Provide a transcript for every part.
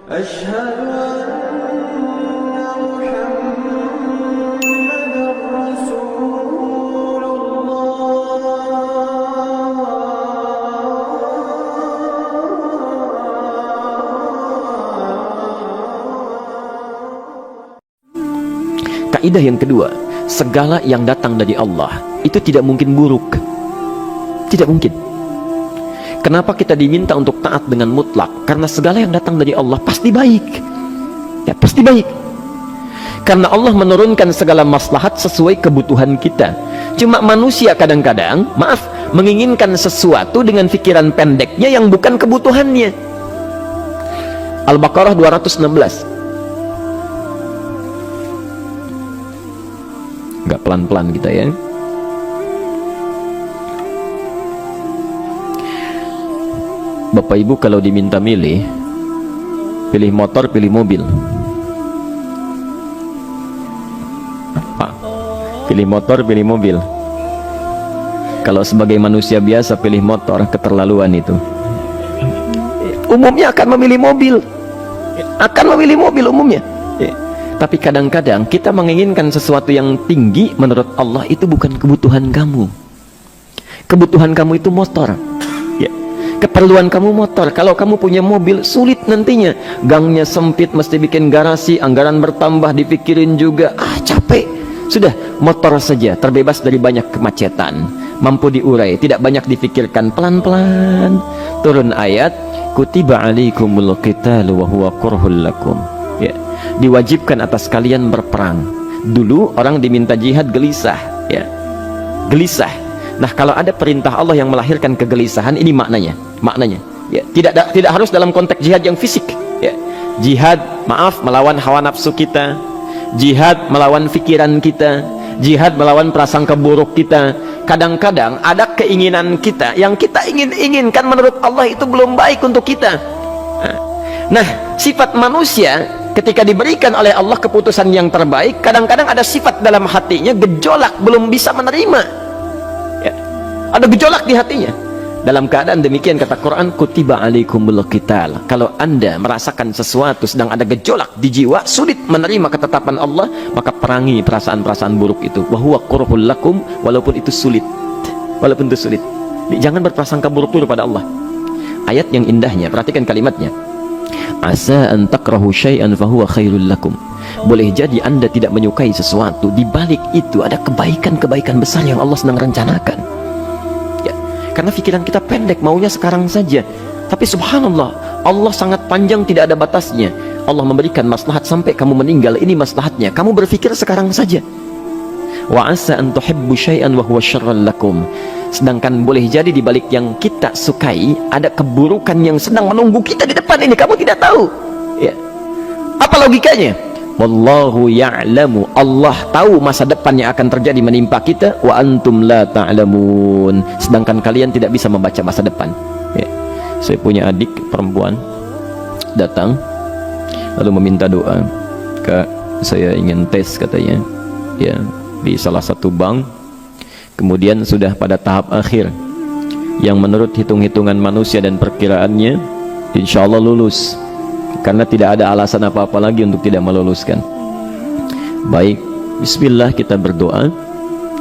أشهد أن محمدا رسول الله. Kaidah yang kedua, segala yang datang dari Allah itu tidak mungkin buruk. Tidak mungkin. Kenapa kita diminta untuk taat dengan mutlak? Karena segala yang datang dari Allah pasti baik. Ya, pasti baik. Karena Allah menurunkan segala maslahat sesuai kebutuhan kita. Cuma manusia kadang-kadang, menginginkan sesuatu dengan pikiran pendeknya yang bukan kebutuhannya. Al-Baqarah 216. Enggak pelan-pelan kita ya. Bapak Ibu kalau diminta milih, pilih motor, pilih mobil. Pak, pilih motor, pilih mobil. Kalau sebagai manusia biasa pilih motor, keterlaluan itu. Umumnya akan memilih mobil. Akan memilih mobil umumnya. Tapi kadang-kadang kita menginginkan sesuatu yang tinggi, menurut Allah itu bukan kebutuhan kamu. Kebutuhan kamu itu motor. Keperluan kamu motor. Kalau kamu punya mobil, sulit nantinya. Gangnya sempit, mesti bikin garasi, anggaran bertambah, dipikirin juga. Capek. Sudah, motor saja, terbebas dari banyak kemacetan, mampu diurai, tidak banyak difikirkan. Pelan-pelan turun ayat, kutiba alaikumul qitalu wa huwa kurhul lakum. Ya, diwajibkan atas kalian berperang. Dulu orang diminta jihad gelisah, ya. Gelisah. Nah, kalau ada perintah Allah yang melahirkan kegelisahan, ini maknanya ya, tidak harus dalam konteks jihad yang fisik ya. Jihad melawan hawa nafsu kita, jihad melawan pikiran kita, jihad melawan prasangka buruk kita. Kadang-kadang ada keinginan kita yang kita inginkan menurut Allah itu belum baik untuk kita. Nah, sifat manusia ketika diberikan oleh Allah keputusan yang terbaik, kadang-kadang ada sifat dalam hatinya gejolak, belum bisa menerima ya. Ada gejolak di hatinya. Dalam keadaan demikian kata Quran, kutiba alaikumul qital. Kalau anda merasakan sesuatu sedang ada gejolak di jiwa, sulit menerima ketetapan Allah, maka perangi perasaan-perasaan buruk itu. Wa huwa kurhul lakum, walaupun itu sulit. Walaupun itu sulit. Jangan berprasangka buruk dulu pada Allah. Ayat yang indahnya, perhatikan kalimatnya. Asa an takrahu syai'an fahuwa khairul lakum. Boleh jadi anda tidak menyukai sesuatu, di balik itu ada kebaikan-kebaikan besar yang Allah sedang rencanakan. Karena pikiran kita pendek, maunya sekarang saja. Tapi subhanallah, Allah sangat panjang, tidak ada batasnya. Allah memberikan maslahat sampai kamu meninggal, ini maslahatnya. Kamu berpikir sekarang saja. Wa asa an tuhibbu syai'an wa huwa syarrul lakum. Sedangkan boleh jadi di balik yang kita sukai ada keburukan yang sedang menunggu kita di depan ini, kamu tidak tahu. Ya. Apa logikanya? Wallahu ya'lamu, Allah tahu masa depan yang akan terjadi menimpa kita, wa antum la ta'lamun, sedangkan kalian tidak bisa membaca masa depan ya. Saya punya adik perempuan datang lalu meminta doa, Kak, saya ingin tes katanya ya, di salah satu bank, kemudian sudah pada tahap akhir yang menurut hitung-hitungan manusia dan perkiraannya insya Allah lulus, karena tidak ada alasan apa-apa lagi untuk tidak meluluskan. Baik, bismillah, kita berdoa.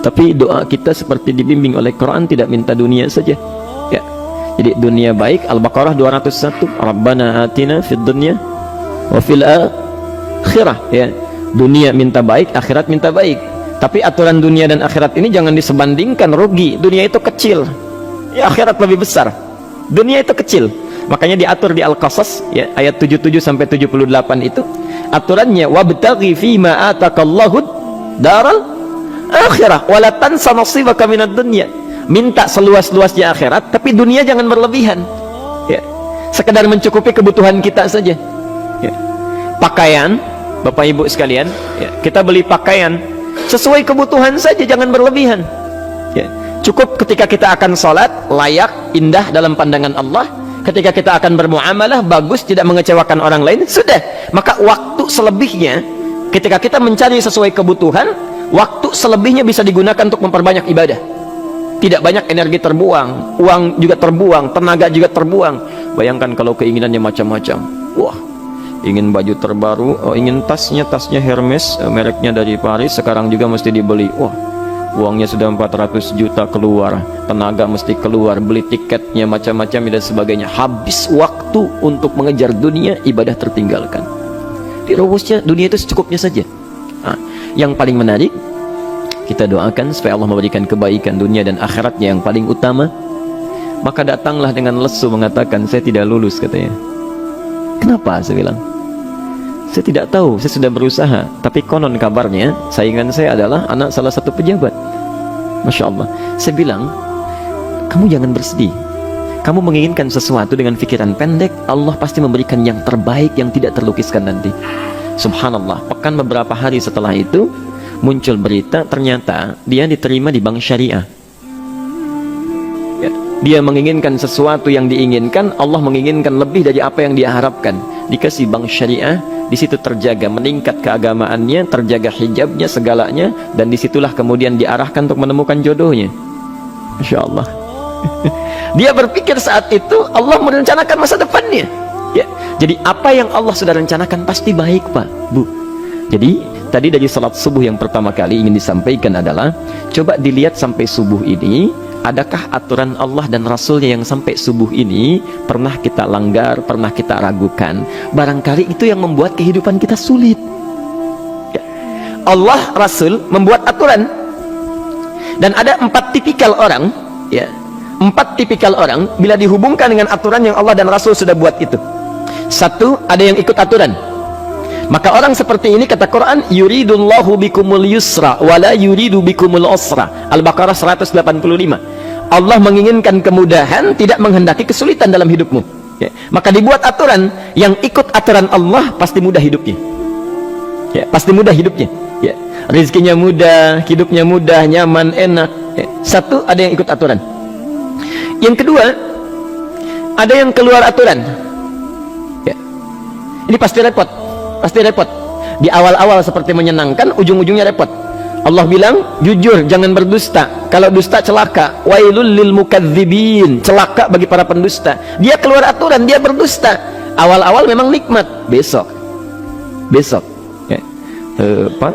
Tapi doa kita seperti dibimbing oleh Quran, tidak minta dunia saja ya. Jadi dunia baik, Al-Baqarah 201, Rabbana atina fid dunya wa fil akhirah ya. Dunia minta baik, akhirat minta baik. Tapi aturan dunia dan akhirat ini jangan disebandingkan, rugi. Dunia itu kecil ya, akhirat lebih besar. Dunia itu kecil. Makanya diatur di Al-Qasas ya, ayat 77 sampai 78 itu aturannya, wabtaghi fima atakallahu daral akhirah wala tansa nasibaka minad dunya. Minta seluas-luasnya akhirat, tapi dunia jangan berlebihan ya. Sekedar mencukupi kebutuhan kita saja ya. Pakaian, Bapak Ibu sekalian ya, kita beli pakaian sesuai kebutuhan saja, jangan berlebihan ya. Cukup ketika kita akan sholat, layak, indah dalam pandangan Allah. Ketika kita akan bermuamalah, bagus, tidak mengecewakan orang lain, sudah. Maka waktu selebihnya, ketika kita mencari sesuai kebutuhan, waktu selebihnya bisa digunakan untuk memperbanyak ibadah. Tidak banyak energi terbuang, uang juga terbuang, tenaga juga terbuang. Bayangkan kalau keinginannya macam-macam. Wah, ingin baju terbaru, ingin tasnya Hermes, mereknya dari Paris, sekarang juga mesti dibeli. Wah, uangnya sudah 400 juta keluar, tenaga mesti keluar, beli tiketnya macam-macam dan sebagainya. Habis waktu untuk mengejar dunia, ibadah tertinggalkan. Di rumusnya dunia itu secukupnya saja. Nah, yang paling menarik, kita doakan supaya Allah memberikan kebaikan dunia dan akhiratnya yang paling utama. Maka datanglah dengan lesu mengatakan, saya tidak lulus, katanya. Kenapa? Saya bilang, saya tidak tahu, saya sudah berusaha, tapi konon kabarnya saingan saya adalah anak salah satu pejabat. Masya Allah. Saya bilang, kamu jangan bersedih. Kamu menginginkan sesuatu dengan pikiran pendek, Allah pasti memberikan yang terbaik yang tidak terlukiskan nanti. Subhanallah. Pekan beberapa hari setelah itu muncul berita, ternyata dia diterima di bank syariah. Ya, dia menginginkan sesuatu yang diinginkan, Allah menginginkan lebih dari apa yang dia harapkan. Dikasih bank syariah, di situ terjaga, meningkat keagamaannya, terjaga hijabnya, segalanya, dan disitulah kemudian diarahkan untuk menemukan jodohnya. Masya Allah. Dia berpikir saat itu Allah merencanakan masa depannya. Ya, jadi apa yang Allah sudah rencanakan pasti baik, Pak, Bu. Jadi tadi dari salat subuh yang pertama kali ingin disampaikan adalah, coba dilihat sampai subuh ini, adakah aturan Allah dan Rasulnya yang sampai subuh ini pernah kita langgar, pernah kita ragukan? Barangkali itu yang membuat kehidupan kita sulit. Ya. Allah, Rasul membuat aturan, dan ada 4 tipikal orang, ya, 4 tipikal orang bila dihubungkan dengan aturan yang Allah dan Rasul sudah buat itu. 1, ada yang ikut aturan. Maka orang seperti ini, kata Quran, yuridullahu bikumul yusra wala yuridu bikumul usra. Al-Baqarah 185. Allah menginginkan kemudahan, tidak menghendaki kesulitan dalam hidupmu. Ya. Maka dibuat aturan, yang ikut aturan Allah pasti mudah hidupnya. Ya, pasti mudah hidupnya. Ya. Rizkinya mudah, hidupnya mudah, nyaman, enak. Ya. 1, ada yang ikut aturan. Yang kedua, ada yang keluar aturan. Ya. Ini pasti repot. Pasti repot. Di awal-awal seperti menyenangkan, ujung-ujungnya repot. Allah bilang, jujur, jangan berdusta. Kalau dusta celaka. Wailul lil mukadzibin. Celaka bagi para pendusta. Dia keluar aturan, dia berdusta. Awal-awal memang nikmat. Besok. Ya. Pak,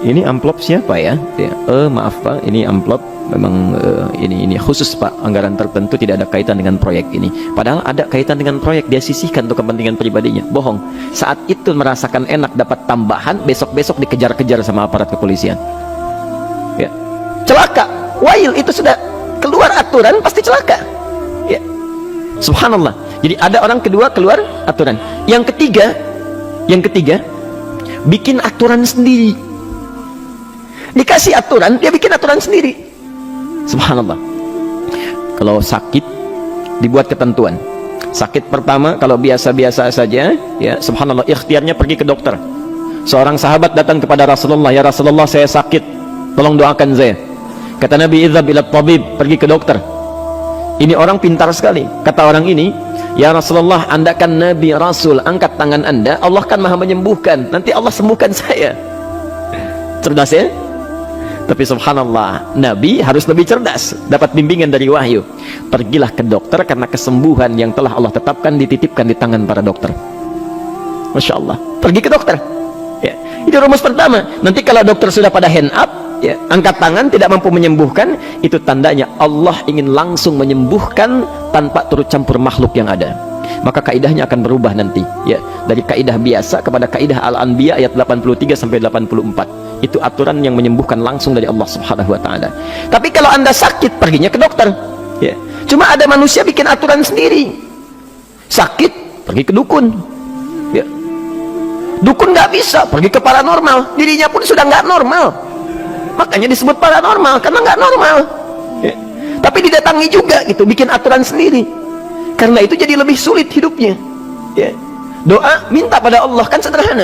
ini amplop siapa ya? Ya. Maaf Pak, ini amplop memang ini khusus Pak, anggaran tertentu, tidak ada kaitan dengan proyek ini. Padahal ada kaitan dengan proyek, dia sisihkan untuk kepentingan pribadinya. Bohong. Saat itu merasakan enak dapat tambahan, besok-besok dikejar-kejar sama aparat kepolisian. Ya. Celaka. Wail, itu sudah keluar aturan, pasti celaka. Ya. Subhanallah. Jadi ada orang kedua keluar aturan. Yang ketiga bikin aturan sendiri. Dikasih aturan, dia bikin aturan sendiri. Subhanallah. Kalau sakit, dibuat ketentuan. Sakit pertama kalau biasa-biasa saja, ya, subhanallah, ikhtiarnya pergi ke dokter. Seorang sahabat datang kepada Rasulullah, ya Rasulullah, saya sakit, tolong doakan saya. Kata Nabi, idhab ila tabib, pergi ke dokter. Ini orang pintar sekali. Kata orang ini, ya Rasulullah, Anda kan Nabi Rasul, angkat tangan Anda, Allah kan maha menyembuhkan, nanti Allah sembuhkan saya. Cerdas ya? Tapi subhanallah, Nabi harus lebih cerdas, dapat bimbingan dari wahyu. Pergilah ke dokter, karena kesembuhan yang telah Allah tetapkan dititipkan di tangan para dokter. Masya Allah. Pergi ke dokter. Ya. Itu rumus pertama. Nanti kalau dokter sudah pada hand up, ya, angkat tangan, tidak mampu menyembuhkan, itu tandanya Allah ingin langsung menyembuhkan tanpa turut campur makhluk yang ada. Maka kaidahnya akan berubah nanti, ya, dari kaidah biasa kepada kaidah Al-Anbiya ayat 83 sampai 84. Itu aturan yang menyembuhkan langsung dari Allah Subhanahu wa taala. Tapi kalau Anda sakit, perginya ke dokter. Ya. Cuma ada manusia bikin aturan sendiri. Sakit, pergi ke dukun. Ya. Dukun nggak bisa, pergi ke paranormal. Dirinya pun sudah nggak normal. Makanya disebut paranormal, karena nggak normal. Ya. Tapi didatangi juga gitu, bikin aturan sendiri. Karena itu jadi lebih sulit hidupnya. Ya. Doa, minta pada Allah, kan sederhana.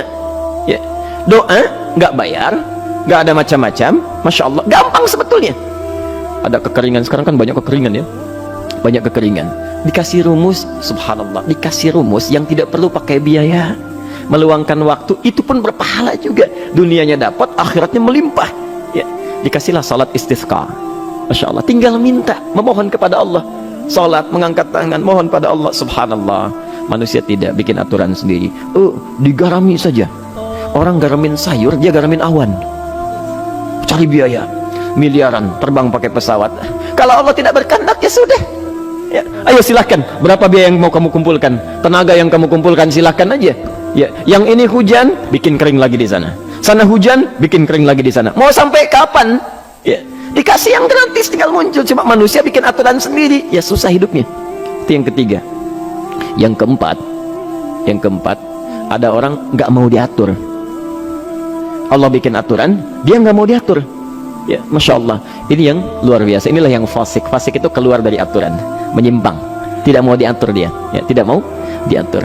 Ya. Doa nggak bayar, nggak ada macam-macam, masya Allah, gampang sebetulnya. Ada kekeringan sekarang kan, banyak kekeringan ya, banyak kekeringan. Dikasih rumus, subhanallah, dikasih rumus yang tidak perlu pakai biaya, meluangkan waktu, itu pun berpahala juga. Dunianya dapat, akhiratnya melimpah. Ya, dikasihlah salat istisqa, masya Allah, tinggal minta, memohon kepada Allah. Salat, mengangkat tangan, mohon pada Allah, subhanallah. Manusia tidak bikin aturan sendiri. Digarami saja. Orang garamin sayur, dia garamin awan. Cari biaya miliaran, terbang pakai pesawat. Kalau Allah tidak berkehendak, ya sudah. Ya, ayo silahkan. Berapa biaya yang mau kamu kumpulkan? Tenaga yang kamu kumpulkan, silahkan aja. Ya, yang ini hujan, bikin kering lagi di sana. Sana hujan, bikin kering lagi di sana. Mau sampai kapan? Ya, dikasih yang gratis tinggal muncul. Cuma manusia bikin aturan sendiri, ya susah hidupnya. Itu yang ketiga. Yang keempat, ada orang nggak mau diatur. Allah bikin aturan, dia nggak mau diatur. Ya, masya Allah, ini yang luar biasa. Inilah yang fasik. Fasik itu keluar dari aturan, menyimpang, tidak mau diatur dia. Ya, tidak mau diatur.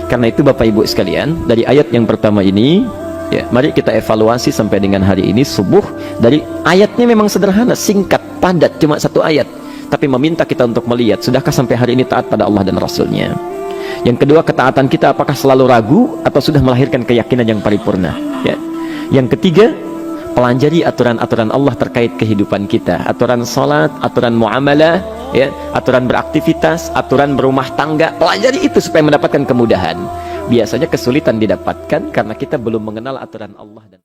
Karena itu Bapak Ibu sekalian, dari ayat yang pertama ini, ya, mari kita evaluasi sampai dengan hari ini subuh. Dari ayatnya memang sederhana, singkat, padat, cuma satu ayat. Tapi meminta kita untuk melihat, sudahkah sampai hari ini taat pada Allah dan Rasulnya? Yang kedua, ketaatan kita apakah selalu ragu atau sudah melahirkan keyakinan yang paripurna? Ya. Yang ketiga, pelajari aturan-aturan Allah terkait kehidupan kita. Aturan salat, aturan muamalah, ya, aturan beraktivitas, aturan berumah tangga. Pelajari itu supaya mendapatkan kemudahan. Biasanya kesulitan didapatkan karena kita belum mengenal aturan Allah dan